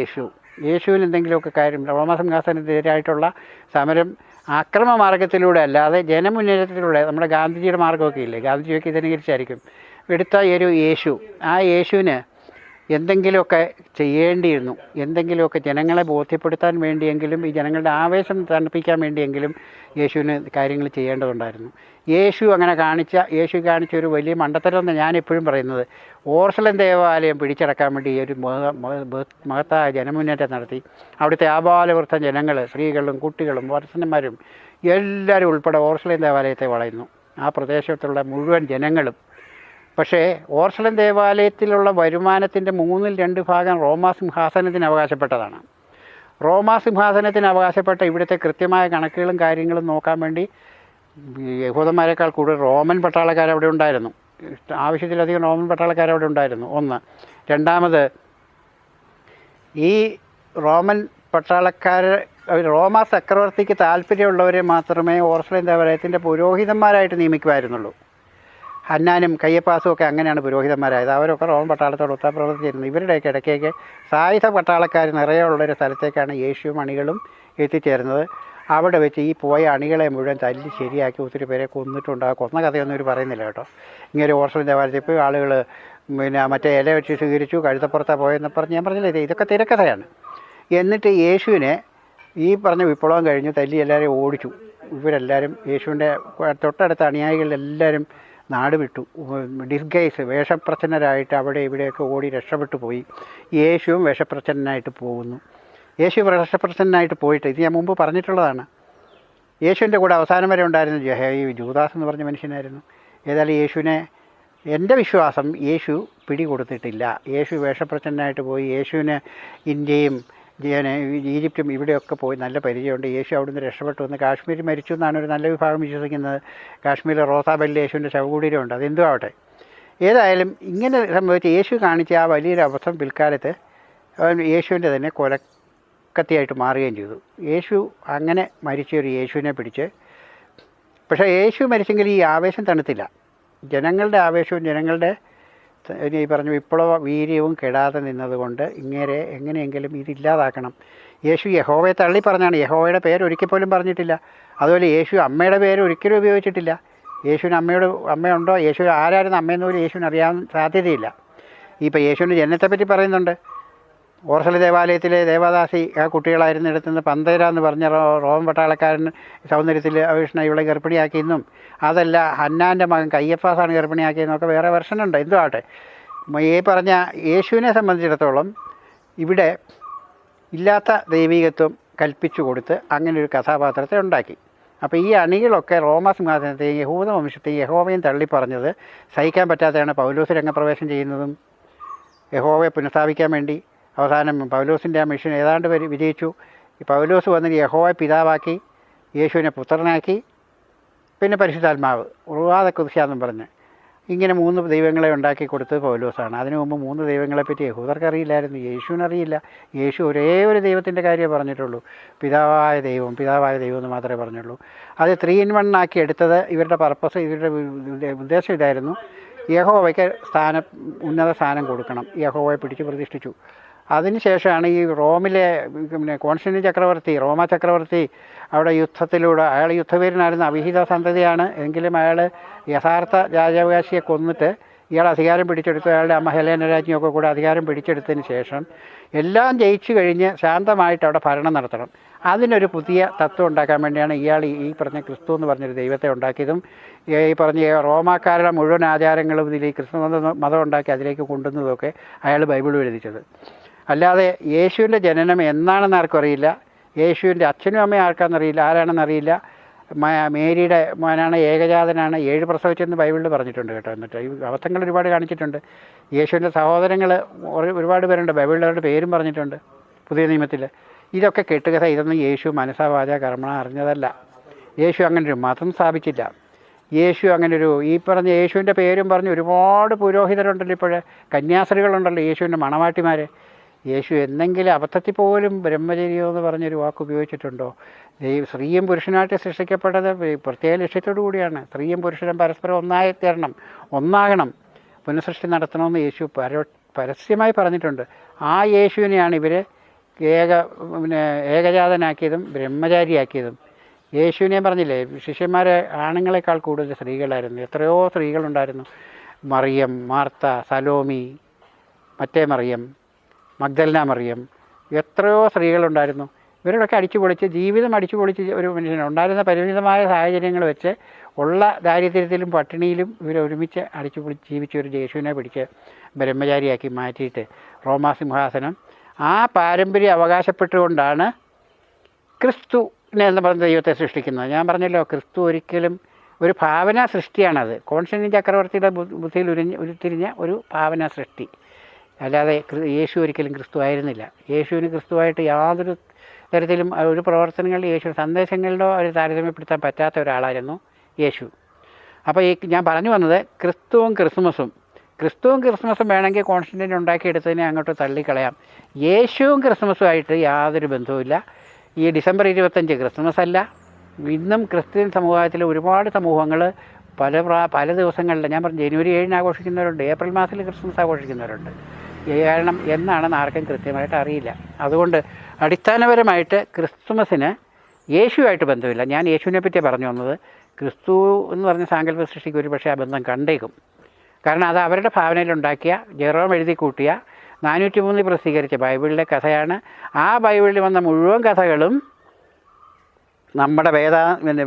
യേശുവിന് എന്തെങ്കിലുമൊക്കെ കാര്യം, റോമാ സിംഹാസനത്തിനെതിരായിട്ടുള്ള സമരം ആക്രമ മാർഗത്തിലൂടെ അല്ലാതെ ജനമുന്നേറ്റത്തിലൂടെ, നമ്മുടെ ഗാന്ധിജിയുടെ മാർഗ്ഗമൊക്കെ ഇല്ലേ, ഗാന്ധിജിയൊക്കെ ഇതിനനുസരിച്ചായിരിക്കും എടുത്ത ഒരു യേശു. ആ യേശുവിന് എന്തെങ്കിലുമൊക്കെ ചെയ്യേണ്ടിയിരുന്നു, എന്തെങ്കിലുമൊക്കെ ജനങ്ങളെ ബോധ്യപ്പെടുത്താൻ വേണ്ടിയെങ്കിലും, ഈ ജനങ്ങളുടെ ആവേശം തണുപ്പിക്കാൻ വേണ്ടിയെങ്കിലും യേശുവിന് കാര്യങ്ങൾ ചെയ്യേണ്ടതുണ്ടായിരുന്നു. യേശു കാണിച്ച ഒരു വലിയ മണ്ടത്തരം എന്ന് ഞാനെപ്പോഴും പറയുന്നത്, ഓർസലം ദേവാലയം പിടിച്ചടക്കാൻ വേണ്ടി ഒരു മഹത്തായ ജനമുന്നേറ്റം നടത്തി. അവിടുത്തെ ആബാലവൃദ്ധ ജനങ്ങൾ, സ്ത്രീകളും കുട്ടികളും വത്സന്മാരും എല്ലാവരും ഉൾപ്പെടെ ഓർസലം ദേവാലയത്തെ വളയുന്നു, ആ പ്രദേശത്തുള്ള മുഴുവൻ ജനങ്ങളും. പക്ഷേ ഓർസലം ദേവാലയത്തിലുള്ള വരുമാനത്തിൻ്റെ 2/3 റോമാ സിംഹാസനത്തിന് അവകാശപ്പെട്ടതാണ്. റോമാ സിംഹാസനത്തിന് അവകാശപ്പെട്ട ഇവിടുത്തെ കൃത്യമായ കണക്കുകളും കാര്യങ്ങളും നോക്കാൻ വേണ്ടി യഹൂദന്മാരെക്കാൾ കൂടുതൽ റോമൻ പട്ടാളക്കാരവിടെ ഉണ്ടായിരുന്നു. ആവശ്യത്തിലധികം റോമൻ പട്ടാളക്കാരവിടെ ഉണ്ടായിരുന്നു. ഒന്ന്. രണ്ടാമത്, ഈ റോമൻ റോമാ ചക്രവർത്തിക്ക് താല്പര്യമുള്ളവരെ മാത്രമേ ഓർസലം ദേവാലയത്തിൻ്റെ പുരോഹിതന്മാരായിട്ട് നിയമിക്കുമായിരുന്നുള്ളൂ. ഹന്നാനും കയ്യപ്പാസും ഒക്കെ അങ്ങനെയാണ് പുരോഹിതന്മാരായത്. അവരൊക്കെ റോമൻ പട്ടാളത്തോട് പ്രവർത്തിച്ചിരുന്നു. ഇവരുടെയൊക്കെ ഇടയ്ക്കൊക്കെ സായുധ പട്ടാളക്കാർ നിറയുള്ളൊരു സ്ഥലത്തേക്കാണ് യേശുവും അണികളും എത്തിച്ചേർന്നത്. അവിടെ വെച്ച് ഈ പോയ അണികളെ മുഴുവൻ തല്ലി ശരിയാക്കി ഒത്തിരി പേരെ കൊന്നിട്ടുണ്ട്. ആ കൊന്ന കഥയൊന്നും ഇവർ പറയുന്നില്ല കേട്ടോ. ഇങ്ങനെ ഓർസലം ദേവാലയത്തിൽ പോയി ആളുകൾ മറ്റേ ഇല വെച്ച് സ്വീകരിച്ചു, കഴുത്തപ്പുറത്താണ് പോയെന്ന് പറഞ്ഞ് ഞാൻ പറഞ്ഞില്ലേ, ഇതൊക്കെ തിരക്കഥയാണ്. എന്നിട്ട് യേശുവിനെ ഈ പറഞ്ഞ വിപ്ലവം കഴിഞ്ഞ് തല്ലി എല്ലാവരെയും ഓടിച്ചു. ഇവരെല്ലാവരും യേശുവിൻ്റെ തൊട്ടടുത്ത അനുയായികളെല്ലാവരും നാട് വിട്ടു. ഡിസ്ഗൈസ് വേഷപ്രച്ഛന്നരായിട്ട് അവിടെ ഇവിടെയൊക്കെ ഓടി രക്ഷപ്പെട്ടു പോയി. യേശുവും വേഷപ്രച്ഛന്നനായിട്ട് പോകുന്നു. യേശു വേഷപ്രച്ഛന്നനായിട്ട് പോയിട്ട് ഇത് ഞാൻ മുമ്പ് പറഞ്ഞിട്ടുള്ളതാണ്. യേശുവിൻ്റെ കൂടെ അവസാനം വരെ ഉണ്ടായിരുന്നു ഈ ജൂദാസ് എന്ന് പറഞ്ഞ മനുഷ്യനായിരുന്നു. ഏതായാലും യേശുവിനെ, എൻ്റെ വിശ്വാസം, യേശു പിടികൊടുത്തിട്ടില്ല. യേശു വേഷപ്രച്ഛന്നനായിട്ട് പോയി. യേശുവിന് ഇന്ത്യയും ഈജിപ്തും ഇവിടെയൊക്കെ പോയി നല്ല പരിചയമുണ്ട്. യേശു അവിടുന്ന് രക്ഷപ്പെട്ടു വന്ന് കാശ്മീരിൽ മരിച്ചു എന്നാണ് ഒരു നല്ല വിഭാഗം വിശ്വസിക്കുന്നത്. കാശ്മീരിലെ റോസാബെല്ലിൽ യേശുവിൻ്റെ ശവകുടീരമുണ്ട്. അതെന്തോ ആവട്ടെ. ഏതായാലും ഇങ്ങനെ സംഭവിച്ച് യേശു കാണിച്ച ആ വലിയൊരു അബദ്ധം പിൽക്കാലത്ത് യേശുവിൻ്റെ തന്നെ കൊലക്കത്തിയായിട്ട് മാറുകയും ചെയ്തു. യേശു അങ്ങനെ മരിച്ച ഒരു യേശുവിനെ പിടിച്ച്, പക്ഷേ യേശു മരിച്ചെങ്കിൽ ഈ ആവേശം തണുത്തില്ല. ജനങ്ങളുടെ ആവേശവും ജനങ്ങളുടെ ഈ പറഞ്ഞ വിപ്ലവ വീര്യവും കെടാതെ നിന്നതുകൊണ്ട് ഇങ്ങനെ എങ്ങനെയെങ്കിലും ഇതില്ലാതാക്കണം. യേശു യഹോവയെ തള്ളി പറഞ്ഞാണ്. യഹോവയുടെ പേര് ഒരിക്കൽ പോലും പറഞ്ഞിട്ടില്ല. അതുപോലെ യേശു അമ്മയുടെ പേര് ഒരിക്കലും ഉപയോഗിച്ചിട്ടില്ല. യേശുവിന് അമ്മയുണ്ടോ, യേശു ആരായിരുന്നു അമ്മയെന്ന് പോലും യേശുവിന് അറിയാൻ സാധ്യതയില്ല. ഇപ്പോൾ യേശുവിൻ്റെ ജനനത്തെപ്പറ്റി പറയുന്നുണ്ട്. ഓർസല ദേവാലയത്തിലെ ദേവദാസി ആ കുട്ടികളായിരുന്നു എടുത്തുനിന്ന് പന്തേര എന്ന് പറഞ്ഞ റോമൻ പട്ടാളക്കാരൻ സൗന്ദര്യത്തിൽ അവിഷ്ണ ഇവളെ ഗർഭിണിയാക്കിയെന്നും, അതല്ല ഹന്നാൻ്റെ മകൻ കയ്യപ്പാസാണ് ഗർഭിണിയാക്കിയെന്നൊക്കെ വേറെ വെർഷനുണ്ട്. എന്തോ ആട്ടെ, ഈ പറഞ്ഞ യേശുവിനെ സംബന്ധിച്ചിടത്തോളം ഇവിടെ ഇല്ലാത്ത ദൈവികത്വം കൽപ്പിച്ചു കൊടുത്ത് അങ്ങനെ ഒരു കഥാപാത്രത്തെ ഉണ്ടാക്കി. അപ്പോൾ ഈ അണികളൊക്കെ റോമാ സിംഹാസനത്തെയും യഹൂദ വംശത്തെയും യഹോവയും തള്ളിപ്പറഞ്ഞത് സഹിക്കാൻ പറ്റാതെയാണ് പൗലോസ് രംഗപ്രവേശം ചെയ്യുന്നതും. യഹോവയെ പുനഃസ്ഥാപിക്കാൻ വേണ്ടി അവസാനം പൗലോസിൻ്റെ ആ മിഷൻ ഏതാണ്ട് വിജയിച്ചു. ഈ പൗലോസ് വന്നിട്ട് യഹോവയെ പിതാവാക്കി, യേശുവിനെ പുത്രനാക്കി, പിന്നെ പരിശുദ്ധാത്മാവ് ഉറുവാദ കുതിശാന്നും പറഞ്ഞ് ഇങ്ങനെ 3 ദൈവങ്ങളെ ഉണ്ടാക്കി കൊടുത്തത് പൗലോസാണ്. അതിനു മുമ്പ് 3 ദൈവങ്ങളെപ്പറ്റി യഹൂദർക്ക് അറിയില്ലായിരുന്നു, യേശുവിനറിയില്ല. യേശു ഒരേ ഒരു ദൈവത്തിൻ്റെ കാര്യമേ പറഞ്ഞിട്ടുള്ളൂ, പിതാവായ ദൈവം എന്ന് മാത്രമേ പറഞ്ഞുള്ളൂ. അത് 3 in 1 ആക്കി എടുത്തത് ഇവരുടെ പർപ്പസ്, ഇവരുടെ ഉദ്ദേശം ഇതായിരുന്നു. യഹോവയ്ക്ക് ഉന്നത സ്ഥാനം കൊടുക്കണം. യഹോവയെ പിടിച്ച് പ്രതിഷ്ഠിച്ചു. അതിനുശേഷമാണ് ഈ റോമിലെ കോൺസ്റ്റന്റീൻ ചക്രവർത്തി, റോമ ചക്രവർത്തി അവിടെ യുദ്ധത്തിലൂടെ, അയാൾ യുദ്ധവീരനായിരുന്ന അവിഹിത സന്തതിയാണ് എങ്കിലും അയാൾ യഥാർത്ഥ രാജാവകാശിയെ കൊന്നിട്ട് ഇയാൾ അധികാരം പിടിച്ചെടുത്തു. അയാളുടെ അമ്മ ഹെലേന രാജ്ഞിയൊക്കെ കൂടെ അധികാരം പിടിച്ചെടുത്തതിന് ശേഷം എല്ലാം ജയിച്ചു കഴിഞ്ഞ് ശാന്തമായിട്ട് അവിടെ ഭരണം നടത്തണം. അതിനൊരു പുതിയ തത്വം ഉണ്ടാക്കാൻ വേണ്ടിയാണ് ഇയാൾ ഈ പറഞ്ഞ ക്രിസ്തു എന്ന് പറഞ്ഞൊരു ദൈവത്തെ ഉണ്ടാക്കിയതും ഈ പറഞ്ഞ റോമാക്കാരുടെ മുഴുവൻ ആചാരങ്ങളും ഇതിൽ ഈ ക്രിസ്തു മതം ഉണ്ടാക്കി അതിലേക്ക് കൊണ്ടുവന്നതൊക്കെ അയാൾ ബൈബിളിൽ എഴുതിച്ചത്. അല്ലാതെ യേശുവിൻ്റെ ജനനം എന്നാണെന്ന് ആർക്കും അറിയില്ല, യേശുവിൻ്റെ അച്ഛനും അമ്മയും ആർക്കാണെന്നറിയില്ല, ആരാണെന്നറിയില്ല. മേരിയുടെ മോനാണ്, ഏകജാതനാണ്, 7 പ്രസവിച്ചെന്ന് ബൈബിളിൽ പറഞ്ഞിട്ടുണ്ട് കേട്ടോ. എന്നിട്ട് ഈ അബദ്ധങ്ങൾ ഒരുപാട് കാണിച്ചിട്ടുണ്ട്. യേശുവിൻ്റെ സഹോദരങ്ങൾ ഒരുപാട് പേരുണ്ട്, ബൈബിളിൽ അവരുടെ പേരും പറഞ്ഞിട്ടുണ്ട് പുതിയ നിയമത്തിൽ. ഇതൊക്കെ കെട്ടുകഥ. ഇതൊന്നും യേശു മനസ്സാ വാച കർമ്മണ അറിഞ്ഞതല്ല. യേശു അങ്ങനൊരു മതം സ്ഥാപിച്ചില്ല. യേശു അങ്ങനൊരു ഈ പറഞ്ഞ യേശുവിൻ്റെ പേരും പറഞ്ഞ് ഒരുപാട് പുരോഹിതരുണ്ടല്ലോ, ഇപ്പോഴേ കന്യാസ്ത്രീകളുണ്ടല്ലോ, യേശുവിൻ്റെ മണവാട്ടിമാർ. യേശു എന്തെങ്കിലും അബദ്ധത്തിൽ പോലും ബ്രഹ്മചര്യം എന്ന് പറഞ്ഞൊരു വാക്ക് ഉപയോഗിച്ചിട്ടുണ്ടോ? സ്ത്രീയും പുരുഷനായിട്ട് സൃഷ്ടിക്കപ്പെട്ടത് പ്രത്യേക ലക്ഷ്യത്തോടു കൂടിയാണ്. സ്ത്രീയും പുരുഷനും പരസ്പരം ഒന്നായി തീരണം, ഒന്നാകണം, പുനഃസൃഷ്ടി നടത്തണമെന്ന് യേശു പരസ്യമായി പറഞ്ഞിട്ടുണ്ട്. ആ യേശുവിനെയാണ് ഇവർ ഏകജാതനാക്കിയതും ബ്രഹ്മചാരിയാക്കിയതും. യേശുവിനെ പറഞ്ഞില്ലേ, ശിഷ്യന്മാരെ ആണുങ്ങളെക്കാൾ കൂടുതൽ സ്ത്രീകളായിരുന്നു. എത്രയോ സ്ത്രീകളുണ്ടായിരുന്നു. മറിയം, മാർത്ത, സലോമി, മറ്റേ മറിയം, മഗ്ദലന മറിയം, എത്രയോ സ്ത്രീകളുണ്ടായിരുന്നു. ഇവരോടൊക്കെ ജീവിതം അടിച്ചു പൊളിച്ച് ഒരു മനുഷ്യന് ഉണ്ടായിരുന്ന പരിമിതമായ സാഹചര്യങ്ങൾ വെച്ച് ഉള്ള ദാരിദ്ര്യത്തിലും പട്ടിണിയിലും ഇവരൊരുമിച്ച് അടിച്ചുപൊളിച്ച് ജീവിച്ച ഒരു യേശുവിനെ പിടിച്ച് ബ്രഹ്മചാരിയാക്കി മാറ്റിയിട്ട് റോമാ സിംഹാസനം ആ പാരമ്പര്യം അവകാശപ്പെട്ടുകൊണ്ടാണ് ക്രിസ്തുവിനെ എന്ന് പറഞ്ഞ ദൈവത്തെ സൃഷ്ടിക്കുന്നത്. ഞാൻ പറഞ്ഞല്ലോ, ക്രിസ്തു ഒരിക്കലും ഒരു ഭാവന സൃഷ്ടിയാണത്. കോൺസ്റ്റന്റീൻ ചക്രവർത്തിയുടെ ബുദ്ധിയിൽ ഉരുത്തിരിഞ്ഞ ഒരു ഭാവന സൃഷ്ടി, അല്ലാതെ യേശു ഒരിക്കലും ക്രിസ്തു ആയിരുന്നില്ല. യേശുവിന് ക്രിസ്തുവായിട്ട് യാതൊരു തരത്തിലും ഒരു പ്രവർത്തനങ്ങളിലും യേശു സന്ദേശങ്ങളിലോ ഒരു താരതമ്യപ്പെടുത്താൻ പറ്റാത്ത ഒരാളായിരുന്നു യേശു. അപ്പോൾ ഞാൻ പറഞ്ഞു വന്നത് ക്രിസ്തുവും ക്രിസ്മസും വേണമെങ്കിൽ കോൺസ്റ്റന്റീൻ ഉണ്ടാക്കിയെടുത്തതിനെ അങ്ങോട്ട് തള്ളിക്കളയാം. യേശുവും ക്രിസ്മസുമായിട്ട് യാതൊരു ബന്ധവുമില്ല. ഈ ഡിസംബർ 25 ക്രിസ്മസ് അല്ല. ഇന്നും ക്രിസ്ത്യൻ സമുദായത്തിലെ ഒരുപാട് സമൂഹങ്ങൾ പല ദിവസങ്ങളിൽ, ഞാൻ പറഞ്ഞു ജനുവരി 7 ആഘോഷിക്കുന്നവരുണ്ട്, ഏപ്രിൽ മാസത്തിൽ ക്രിസ്മസ് ആഘോഷിക്കുന്നവരുണ്ട്. കാരണം എന്നാണെന്ന് ആർക്കും കൃത്യമായിട്ട് അറിയില്ല. അതുകൊണ്ട് അടിസ്ഥാനപരമായിട്ട് ക്രിസ്തുമസിന് യേശുവായിട്ട് ബന്ധമില്ല. ഞാൻ യേശുവിനെ പറ്റി പറഞ്ഞു വന്നത്. ക്രിസ്തു എന്ന് പറഞ്ഞ സാങ്കല്പ സൃഷ്ടിക്ക് ഒരു പക്ഷേ ആ ബന്ധം കണ്ടേക്കും. കാരണം അത് അവരുടെ ഭാവനയിലുണ്ടാക്കിയ, ജെറോം എഴുതി കൂട്ടിയ 403 പ്രസിദ്ധീകരിച്ച ബൈബിളിലെ കഥയാണ്. ആ ബൈബിളിൽ വന്ന മുഴുവൻ കഥകളും നമ്മുടെ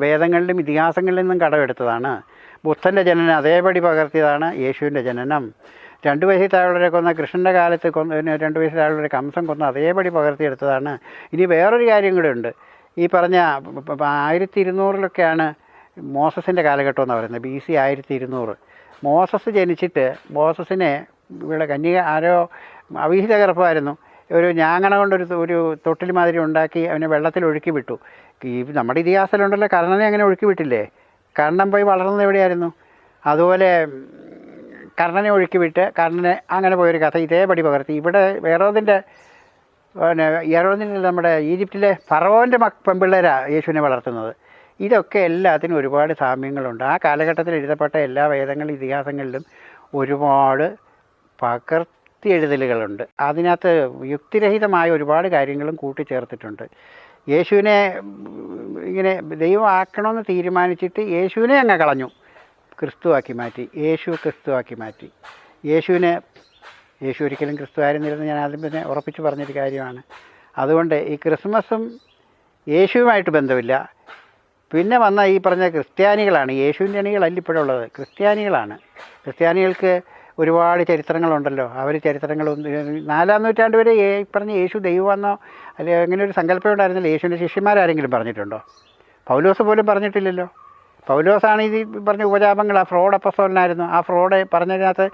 വേദങ്ങളിലും ഇതിഹാസങ്ങളിൽ നിന്നും കടമെടുത്തതാണ്. ബുദ്ധൻ്റെ ജനനം അതേപടി പകർത്തിയതാണ് യേശുവിൻ്റെ ജനനം. 2 വയസ്സിൽ താഴെയുള്ളവരെ കൊന്ന കൃഷ്ണൻ്റെ കാലത്ത് 2 വയസ്സിൽ താഴെയുള്ളവരെ കംസം കൊന്ന അതേപടി പകർത്തിയെടുത്തതാണ്. ഇനി വേറൊരു കാര്യം കൂടെ ഉണ്ട്. ഈ പറഞ്ഞ 1200 മോസസിൻ്റെ കാലഘട്ടം എന്ന് പറയുന്നത്, BC 1200. മോസസ് ജനിച്ചിട്ട് മോസസിനെ ഇവിടെ കന്യക ആരോ അവിഹിത ഗർഭമായിരുന്നു, ഒരു ഞാങ്ങണ കൊണ്ടൊരു തൊട്ടിൽ മാതിരി ഉണ്ടാക്കി അവനെ വെള്ളത്തിൽ ഒഴുക്കി വിട്ടു. ഈ നമ്മുടെ ഇതിഹാസത്തിലുണ്ടല്ലോ, കർണനെ അങ്ങനെ ഒഴുക്കി വിട്ടില്ലേ? കർണൻ പോയി വളർന്നത് എവിടെയായിരുന്നു? അതുപോലെ കർണനെ ഒഴുക്കി വിട്ട് കർണനെ അങ്ങനെ പോയൊരു കഥ ഇതേപടി പകർത്തി ഇവിടെ ഏറോദിൻ്റെ നമ്മുടെ ഈജിപ്തിലെ ഫറവോൻ്റെ പെൺപിള്ളേരാണ് യേശുവിനെ വളർത്തുന്നത്. ഇതൊക്കെ എല്ലാത്തിനും ഒരുപാട് സാമ്യങ്ങളുണ്ട്. ആ കാലഘട്ടത്തിൽ എഴുതപ്പെട്ട എല്ലാ വേദങ്ങളിലും ഇതിഹാസങ്ങളിലും ഒരുപാട് പകർത്തി എഴുതലുകളുണ്ട്. അതിനകത്ത് യുക്തിരഹിതമായ ഒരുപാട് കാര്യങ്ങളും കൂട്ടിച്ചേർത്തിട്ടുണ്ട്. യേശുവിനെ ഇങ്ങനെ ദൈവം ആക്കണമെന്ന് തീരുമാനിച്ചിട്ട് യേശുവിനെ അങ്ങ് കളഞ്ഞു, ക്രിസ്തുവാക്കി മാറ്റി. ക്രിസ്തുവാക്കി മാറ്റി. യേശു ഒരിക്കലും ക്രിസ്തു ആയിരുന്നില്ലെന്ന് ഞാൻ ആദ്യം തന്നെ ഉറപ്പിച്ച് പറഞ്ഞൊരു കാര്യമാണ്. അതുകൊണ്ട് ഈ ക്രിസ്മസും യേശുവുമായിട്ട് ബന്ധമില്ല. പിന്നെ വന്ന ഈ പറഞ്ഞ ക്രിസ്ത്യാനികളാണ്, യേശുവിൻ്റെ അണികളല്ല ഇപ്പോഴുള്ളത്, ക്രിസ്ത്യാനികളാണ്. ക്രിസ്ത്യാനികൾക്ക് ഒരുപാട് ചരിത്രങ്ങളുണ്ടല്ലോ. അവർ ചരിത്രങ്ങളൊന്നും 4-ാം നൂറ്റാണ്ട് വരെ ഈ പറഞ്ഞ യേശു ദൈവമെന്നോ അല്ലെങ്കിൽ അങ്ങനെ ഒരു സങ്കല്പം ഉണ്ടായിരുന്നില്ല. യേശുവിൻ്റെ ശിഷ്യന്മാരാരെങ്കിലും പറഞ്ഞിട്ടുണ്ടോ? പൗലോസ് പോലും പറഞ്ഞിട്ടില്ലല്ലോ. പൗലോസാണ് ഇത് പറഞ്ഞ ഉപജാപങ്ങൾ. ആ ഫ്രോഡ് അപ്പസ്തോലനായിരുന്നു. ആ ഫ്രോഡ് പറഞ്ഞതിനകത്ത്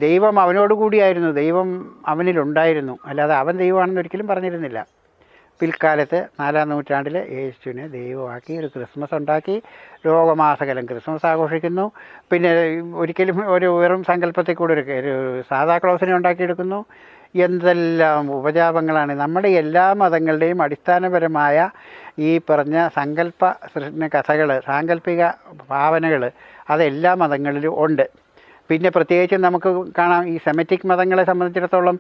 ദൈവം അവനോട് കൂടിയായിരുന്നു, ദൈവം അവനിലുണ്ടായിരുന്നു, അല്ലാതെ അവൻ ദൈവമാണെന്ന് ഒരിക്കലും പറഞ്ഞിരുന്നില്ല. പിൽക്കാലത്ത് 4-ാം നൂറ്റാണ്ടിൽ യേശുവിനെ ദൈവമാക്കി ഒരു ക്രിസ്മസ് ഉണ്ടാക്കി ലോകമാസകലം ക്രിസ്മസ് ആഘോഷിക്കുന്നു. പിന്നെ ഒരിക്കലും ഒരു വെറും സങ്കല്പത്തിൽ കൂടെ ഒരു സാധാ ക്ലോസിനെ ഉണ്ടാക്കിയെടുക്കുന്നു. എന്തെല്ലാം ഉപജാപങ്ങളാണ്! നമ്മുടെ എല്ലാ മതങ്ങളുടെയും അടിസ്ഥാനപരമായ ഈ പറഞ്ഞ സങ്കല്പ കഥകൾ, സാങ്കല്പിക ഭാവനകൾ അതെല്ലാ മതങ്ങളിലും ഉണ്ട്. പിന്നെ പ്രത്യേകിച്ചും നമുക്ക് കാണാം, ഈ സെമറ്റിക് മതങ്ങളെ സംബന്ധിച്ചിടത്തോളം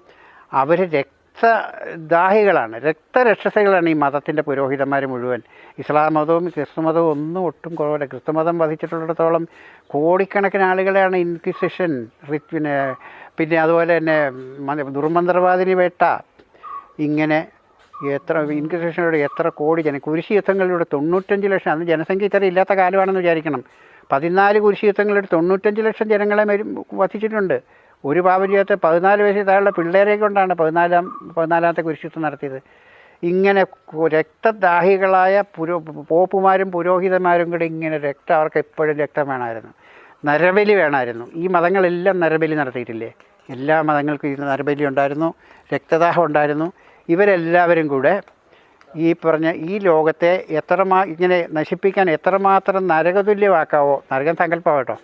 അവർ രക്തദാഹികളാണ്, രക്തരക്ഷസികളാണ് ഈ മതത്തിൻ്റെ പുരോഹിതന്മാർ മുഴുവൻ. ഇസ്ലാം മതവും ക്രിസ്തു മതവും ഒന്നും ഒട്ടും കുറവില്ല. ക്രിസ്തു മതം വധിച്ചിട്ടുള്ളിടത്തോളം കോടിക്കണക്കിന് ആളുകളെയാണ് ഇൻക്വിസിഷൻ, പിന്നെ അതുപോലെ തന്നെ ദുർമന്ത്രവാദിനി വേട്ട, ഇങ്ങനെ ഇൻക്വിസിഷനിലൂടെ എത്ര കോടി കുരിശ് യുദ്ധങ്ങളിലൂടെ 95 ലക്ഷം, അന്ന് ജനസംഖ്യ ഇത്ര ഇല്ലാത്ത കാലമാണെന്ന് വിചാരിക്കണം. 14 കുരിശ് യുദ്ധങ്ങളിലൂടെ 95 ലക്ഷം ജനങ്ങളെ വധിച്ചിട്ടുണ്ട്. ഒരു പാപം ചെയ്യാത്ത 14 വയസ്സിൽ താഴെയുള്ള പിള്ളേരെ കൊണ്ടാണ് 14ാമത്തെ കുരിശുദ്ധം നടത്തിയത്. ഇങ്ങനെ രക്തദാഹികളായ പോപ്പുമാരും പുരോഹിതന്മാരും കൂടെ ഇങ്ങനെ അവർക്ക് എപ്പോഴും രക്തം വേണമായിരുന്നു, നരബലി വേണമായിരുന്നു. ഈ മതങ്ങളെല്ലാം നരബലി നടത്തിയിട്ടില്ലേ? എല്ലാ മതങ്ങൾക്കും ഈ നരബലി ഉണ്ടായിരുന്നു, രക്തദാഹം ഉണ്ടായിരുന്നു. ഇവരെല്ലാവരും കൂടെ ഈ പറഞ്ഞ ഈ ലോകത്തെ ഇങ്ങനെ നശിപ്പിക്കാൻ എത്രമാത്രം നരകതുല്യമാക്കാവോ, നരകം സങ്കല്പമാട്ടോ,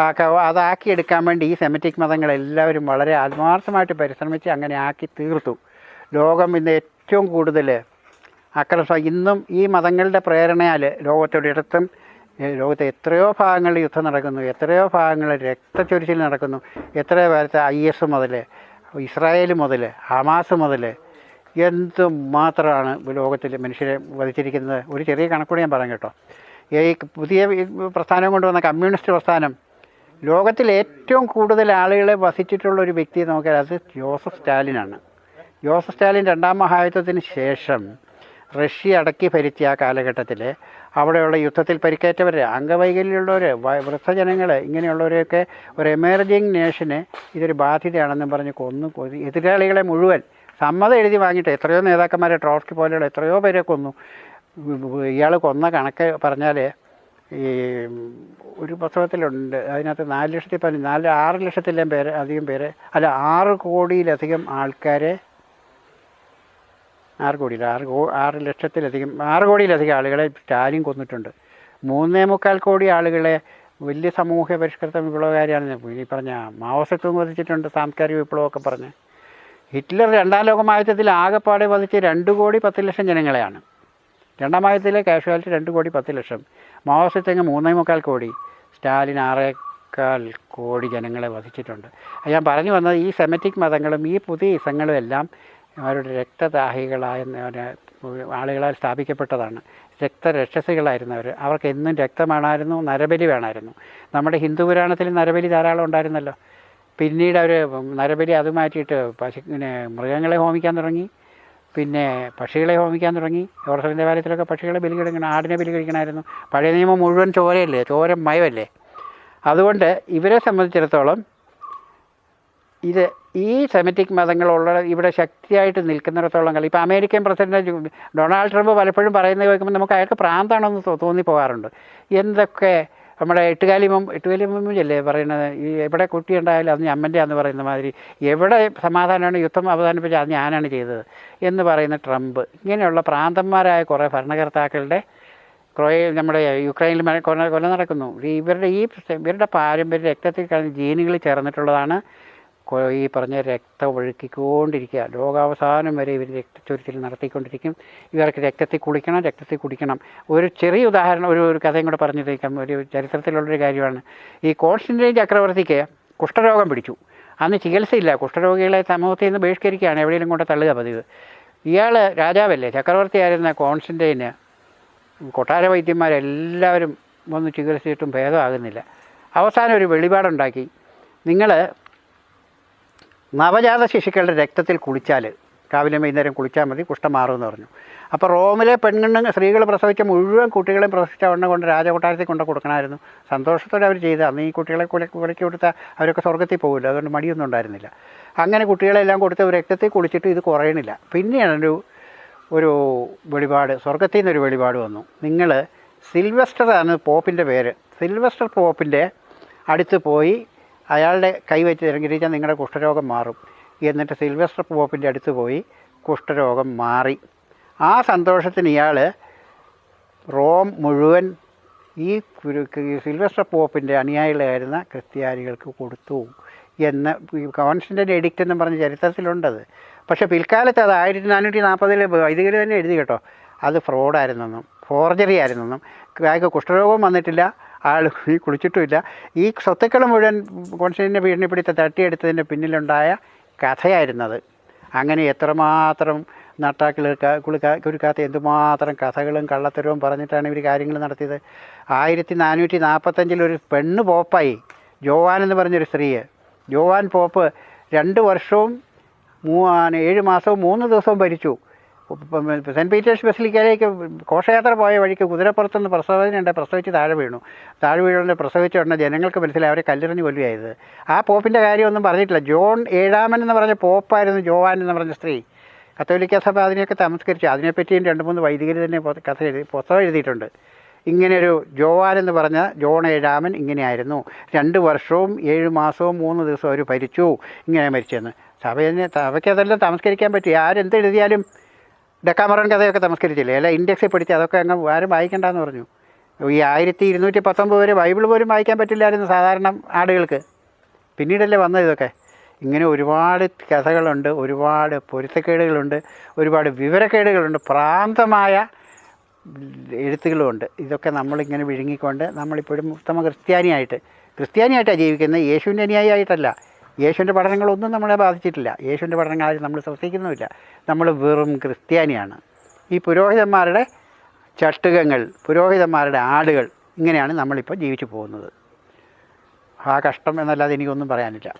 ആക്കാവോ അതാക്കിയെടുക്കാൻ വേണ്ടി ഈ സെമറ്റിക് മതങ്ങളെല്ലാവരും വളരെ ആത്മാർത്ഥമായിട്ട് പരിശ്രമിച്ച് അങ്ങനെ ആക്കി തീർത്തു. ലോകം ഇന്ന് ഏറ്റവും കൂടുതൽ ഇന്നും ഈ മതങ്ങളുടെ പ്രേരണയാൽ ലോകത്തെ എത്രയോ ഭാഗങ്ങളിൽ യുദ്ധം നടക്കുന്നു, എത്രയോ ഭാഗങ്ങളിൽ രക്തച്ചൊരിച്ചിൽ നടക്കുന്നു. എത്രയോ പേരത്തെ IS മുതൽ, ഇസ്രായേൽ മുതൽ, ഹമാസ് മുതൽ എന്തുമാത്രമാണ് ലോകത്തിൽ മനുഷ്യരെ വധിച്ചിരിക്കുന്നത്. ഒരു ചെറിയ കണക്കൂടെ ഞാൻ പറയാം കേട്ടോ. ഈ പുതിയ പ്രസ്ഥാനം കൊണ്ടുവന്ന കമ്മ്യൂണിസ്റ്റ് പ്രസ്ഥാനം ലോകത്തിൽ ഏറ്റവും കൂടുതൽ ആളുകളെ വധിച്ചിട്ടുള്ളൊരു വ്യക്തിയെ നോക്കിയാൽ അത് ജോസഫ് സ്റ്റാലിനാണ്. ജോസഫ് സ്റ്റാലിൻ 2-ാം മഹായുദ്ധത്തിന് ശേഷം റഷ്യ അടക്കി ഭരിച്ച ആ കാലഘട്ടത്തിൽ അവിടെയുള്ള യുദ്ധത്തിൽ പരിക്കേറ്റവർ, അംഗവൈകല്യമുള്ളവർ, വൃദ്ധജനങ്ങൾ, ഇങ്ങനെയുള്ളവരെയൊക്കെ ഒരു എമർജിങ് നേഷന് ഇതൊരു ബാധ്യതയാണെന്നും പറഞ്ഞ് എതിരാളികളെ മുഴുവൻ സമ്മതം എഴുതി വാങ്ങിയിട്ട് എത്രയോ നേതാക്കന്മാരെ, ട്രോട്സ്കി പോലെയുള്ള എത്രയോ പേരെ കൊന്നു. ഇയാൾ കൊന്ന കണക്ക് പറഞ്ഞാൽ ഈ ഒരു പുസ്തകത്തിലുണ്ട്, അതിനകത്ത് 6 ലക്ഷത്തിലും അധികം പേര് 6 കോടിയിലധികം ആൾക്കാരെ 6 കോടിയിലധികം ആളുകളെ സ്റ്റാലിൻ കൊന്നിട്ടുണ്ട്. 3.25 കോടി ആളുകളെ വലിയ സാമൂഹ്യ പരിഷ്കൃത വിപ്ലവകാരിയാണ് ഈ പറഞ്ഞ മാവോസത്തും വധിച്ചിട്ടുണ്ട്, സാംസ്കാരിക വിപ്ലവമൊക്കെ പറഞ്ഞ്. ഹിറ്റ്ലർ 2-ാം ലോകമഹായുദ്ധത്തിൽ ആകെപ്പാടെ വധിച്ച് 2 കോടി 10 ലക്ഷം ജനങ്ങളെയാണ്. 2-ാം മഹായുദ്ധത്തിലെ കാഷ്വാലിറ്റി 2 കോടി 10 ലക്ഷം. മാവോസത്തുങ്ങ് 3.25 കോടി, സ്റ്റാലിൻ 6.25 കോടി ജനങ്ങളെ വധിച്ചിട്ടുണ്ട്. ഞാൻ പറഞ്ഞു വന്നത് ഈ സെമറ്റിക് മതങ്ങളും ഈ പുതിയ ഇസങ്ങളും എല്ലാം അവരുടെ രക്തദാഹികളായ ആളുകളാൽ സ്ഥാപിക്കപ്പെട്ടതാണ്. രക്തരക്ഷസികളായിരുന്നവർ. അവർക്ക് എന്നും രക്തം വേണമായിരുന്നു, നരബലി വേണമായിരുന്നു. നമ്മുടെ ഹിന്ദു പുരാണത്തിൽ നരബലി ധാരാളം ഉണ്ടായിരുന്നല്ലോ. പിന്നീട് അവർ നരബലി അത് മാറ്റിയിട്ട് മൃഗങ്ങളെ ഹോമിക്കാൻ തുടങ്ങി. പിന്നെ പക്ഷികളെ ഹോമിക്കാൻ തുടങ്ങി. യെരൂശലേം ദേവാലയത്തിലൊക്കെ പക്ഷികളെ ബലി കഴിക്കണം, ആടിനെ ബലി കഴിക്കണമായിരുന്നു. പഴയ നിയമം മുഴുവൻ ചോരയല്ലേ, മയമല്ലേ. അതുകൊണ്ട് ഇവരെ സംബന്ധിച്ചിടത്തോളം ഇത് ഈ സെമിറ്റിക് മതങ്ങളുള്ള ഇവിടെ ശക്തിയായിട്ട് നിൽക്കുന്നിടത്തോളം കാലം, ഇപ്പോൾ അമേരിക്കൻ പ്രസിഡന്റ് ഡൊണാൾഡ് ട്രംപ് പലപ്പോഴും പറയുന്നത് കേൾക്കുമ്പോൾ നമുക്ക് അയാൾക്ക് പ്രാന്താണെന്ന് തോന്നിപ്പോകാറുണ്ട്. എന്തൊക്കെ നമ്മുടെ എട്ടുകാലി മമ്മൂഞ്ഞല്ലേ പറയുന്നത്, ഈ എവിടെ കുട്ടിയുണ്ടായാലും അത് അമ്മൻ്റെ ആണെന്ന് പറയുന്ന മാതിരി, എവിടെ സമാധാനമാണ് യുദ്ധം അവസാനിപ്പിച്ചാൽ അത് ഞാനാണ് ചെയ്തത് എന്ന് പറയുന്ന ട്രംപ്. ഇങ്ങനെയുള്ള പ്രാന്തന്മാരായ കുറേ ഭരണകർത്താക്കളുടെ നമ്മുടെ യുക്രൈനിൽ കൊല നടക്കുന്നു. ഇവരുടെ പാരമ്പര്യ രക്തത്തിൽ കഴിഞ്ഞ ജീനുകളിൽ ചേർന്നിട്ടുള്ളതാണ് ഈ പറഞ്ഞ രക്തം ഒഴുക്കിക്കൊണ്ടിരിക്കുക. ലോകാവസാനം വരെ ഇവർ രക്തച്ചൊരിച്ചിൽ നടത്തിക്കൊണ്ടിരിക്കും. ഇവർക്ക് രക്തത്തിൽ കുടിക്കണം. ഒരു ചെറിയ ഉദാഹരണം, ഒരു കഥയും കൂടെ പറഞ്ഞിരിക്കാം. ഒരു ചരിത്രത്തിലുള്ളൊരു കാര്യമാണ്. ഈ കോൺസ്റ്റന്റൈൻ ചക്രവർത്തിക്ക് കുഷ്ഠരോഗം പിടിച്ചു. അന്ന് ചികിത്സയില്ല. കുഷ്ഠരോഗികളെ സമൂഹത്തിൽ നിന്ന് ബഹിഷ്കരിക്കുകയാണ്, എവിടെയെങ്കിലും കൊണ്ട് തള്ളുക പതിവ്. ഇയാൾ രാജാവല്ലേ, ചക്രവർത്തിയായിരുന്ന കോൺസ്റ്റന്റൈന് കൊട്ടാര വൈദ്യന്മാരെല്ലാവരും വന്ന് ചികിത്സിച്ചിട്ടും ഭേദമാകുന്നില്ല. അവസാനം ഒരു വെളിപാടുണ്ടാക്കി, നിങ്ങൾ നവജാത ശിശുക്കളുടെ രക്തത്തിൽ കുളിച്ചാൽ, രാവിലെ വൈകുന്നേരം കുളിച്ചാൽ മതി, കുഷ്ഠം മാറുമെന്ന് പറഞ്ഞു. അപ്പോൾ റോമിലെ സ്ത്രീകൾ പ്രസവിച്ച മുഴുവൻ കുട്ടികളെയും പ്രസവിച്ച ഉടനെ കൊണ്ട് രാജകൊട്ടാരത്തിൽ കൊണ്ട് കൊടുക്കണമായിരുന്നു. സന്തോഷത്തോടെ അവർ ചെയ്ത്, അന്ന് ഈ കുട്ടികളെ കുളിക്ക് കൊടുത്താൽ അവരൊക്കെ സ്വർഗ്ഗത്തിൽ പോകില്ല, അതുകൊണ്ട് മടിയൊന്നും ഉണ്ടായിരുന്നില്ല. അങ്ങനെ കുട്ടികളെല്ലാം കൊടുത്ത് രക്തത്തിൽ കുളിച്ചിട്ട് ഇത് കുറയണില്ല. പിന്നെയാണ് ഒരു വെളിപാട്, സ്വർഗ്ഗത്തിൽ നിന്നൊരു വെളിപാട് വന്നു. നിങ്ങൾ സിൽവസ്റ്റർ ആണ് പോപ്പിൻ്റെ പേര്, സിൽവസ്റ്റർ പോപ്പിൻ്റെ അടുത്ത് പോയി അയാളുടെ കൈവച്ച് ഇറങ്ങിയിരിച്ചാൽ നിങ്ങളുടെ കുഷ്ഠരോഗം മാറും. എന്നിട്ട് സിൽവസ്റ്റർ പോപ്പിൻ്റെ അടുത്ത് പോയി കുഷ്ഠരോഗം മാറി. ആ സന്തോഷത്തിന് ഇയാൾ റോം മുഴുവൻ ഈ സിൽവസ്റ്റർ പോപ്പിൻ്റെ അനുയായികളായിരുന്ന ക്രിസ്ത്യാനികൾക്ക് കൊടുത്തു എന്ന് കോൺസ്റ്റന്റൈൻ എഡിക്റ്റ് എന്നും പറഞ്ഞ ചരിത്രത്തിലുണ്ടത്. പക്ഷേ പിൽക്കാലത്ത് അത് 1440 വൈദികർ തന്നെ എഴുതി കേട്ടോ, അത് ഫ്രോഡായിരുന്നെന്നും ഫോർജറി ആയിരുന്നെന്നും, അയാൾക്ക് കുഷ്ഠരോഗം വന്നിട്ടില്ല, ആൾ ഈ കുളിച്ചിട്ടുമില്ല. ഈ സ്വത്തുക്കൾ മുഴുവൻ കോൺസ്റ്റന്റൈനെ ഭീഷണിപ്പെടുത്തി തട്ടിയെടുത്തതിൻ്റെ പിന്നിലുണ്ടായ കഥയായിരുന്നത്. അങ്ങനെ എത്രമാത്രം കുളിക്കാത്ത എന്തുമാത്രം കഥകളും കള്ളത്തരവും പറഞ്ഞിട്ടാണ് ഇവർ കാര്യങ്ങൾ നടത്തിയത്. 1445 ഒരു പെണ്ണ് പോപ്പായി, ജോവാൻ എന്ന് പറഞ്ഞൊരു സ്ത്രീ. ജോവാൻ പോപ്പ് 2 വർഷവും 7 മാസവും 3 ദിവസവും ഭരിച്ചു. സെൻറ്റ് പീറ്റേഴ്സ് ബസിലിക്കയിലേക്ക് ഘോഷയാത്ര പോയ വഴിക്ക് കുതിരപ്പുറത്തുനിന്ന് പ്രസവിച്ച് താഴെ വീഴുകൊണ്ട് പ്രസവിച്ച ഉടനെ ജനങ്ങൾക്ക് മനസ്സിലായി അവരെ കല്ലെറിഞ്ഞ് കൊല്ലുകയായത്. ആ പോപ്പിൻ്റെ കാര്യമൊന്നും പറഞ്ഞിട്ടില്ല. ജോൺ 7 എന്ന് പറഞ്ഞ പോപ്പായിരുന്നു ജോവാൻ എന്ന് പറഞ്ഞ സ്ത്രീ. കത്തോലിക്ക സഭ അതിനെയൊക്കെ തമസ്കരിച്ചു. അതിനെപ്പറ്റിയും 2-3 വൈദികർ തന്നെ പുസ്തകം എഴുതിയിട്ടുണ്ട്. ഇങ്ങനെയൊരു ജോവാൻ എന്ന് പറഞ്ഞ ജോൺ 7 ഇങ്ങനെയായിരുന്നു. 2 വർഷവും 7 മാസവും 3 ദിവസവും അവർ ഭരിച്ചു, ഇങ്ങനെ മരിച്ചെന്ന്. സഭയ്ക്ക് അതെല്ലാം തമസ്കരിക്കാൻ പറ്റും. ആരെന്തെഴുതിയാലും ഡെക്കാമറൻ കഥയൊക്കെ തമസ്കരിച്ചില്ലേ, അല്ല ഇൻഡെക്സിൽ പഠിച്ച് അതൊക്കെ അങ്ങ് ആരും വായിക്കണ്ടെന്ന് പറഞ്ഞു. ഈ 1219 വരെ ബൈബിൾ പോലും വായിക്കാൻ പറ്റില്ലായിരുന്നു സാധാരണ ആളുകൾക്ക്. പിന്നീടല്ലേ വന്നത് ഇതൊക്കെ. ഇങ്ങനെ ഒരുപാട് കഥകളുണ്ട്, ഒരുപാട് പൊരുത്തക്കേടുകളുണ്ട്, ഒരുപാട് വിവരക്കേടുകളുണ്ട്, പ്രാന്തമായ എഴുത്തുകളുമുണ്ട്. ഇതൊക്കെ നമ്മളിങ്ങനെ വിഴുങ്ങിക്കൊണ്ട് നമ്മളിപ്പോഴും ഉത്തമ ക്രിസ്ത്യാനിയായിട്ടാണ് ജീവിക്കുന്നത്, യേശുവിൻ്റെ അനുയായിയായിട്ടല്ല. യേശുവിൻ്റെ പഠനങ്ങളൊന്നും നമ്മളെ ബാധിച്ചിട്ടില്ല. യേശുവിൻ്റെ പഠനങ്ങൾ നമ്മൾ ശ്രദ്ധിക്കുന്നുമില്ല. നമ്മൾ വെറും ക്രിസ്ത്യാനിയാണ്. ഈ പുരോഹിതന്മാരുടെ ചട്ടുകങ്ങൾ, പുരോഹിതന്മാരുടെ ആടുകൾ, ഇങ്ങനെയാണ് നമ്മളിപ്പോൾ ജീവിച്ചു പോകുന്നത്. ആ കഷ്ടം എന്നല്ലാതെ എനിക്കൊന്നും പറയാനില്ല.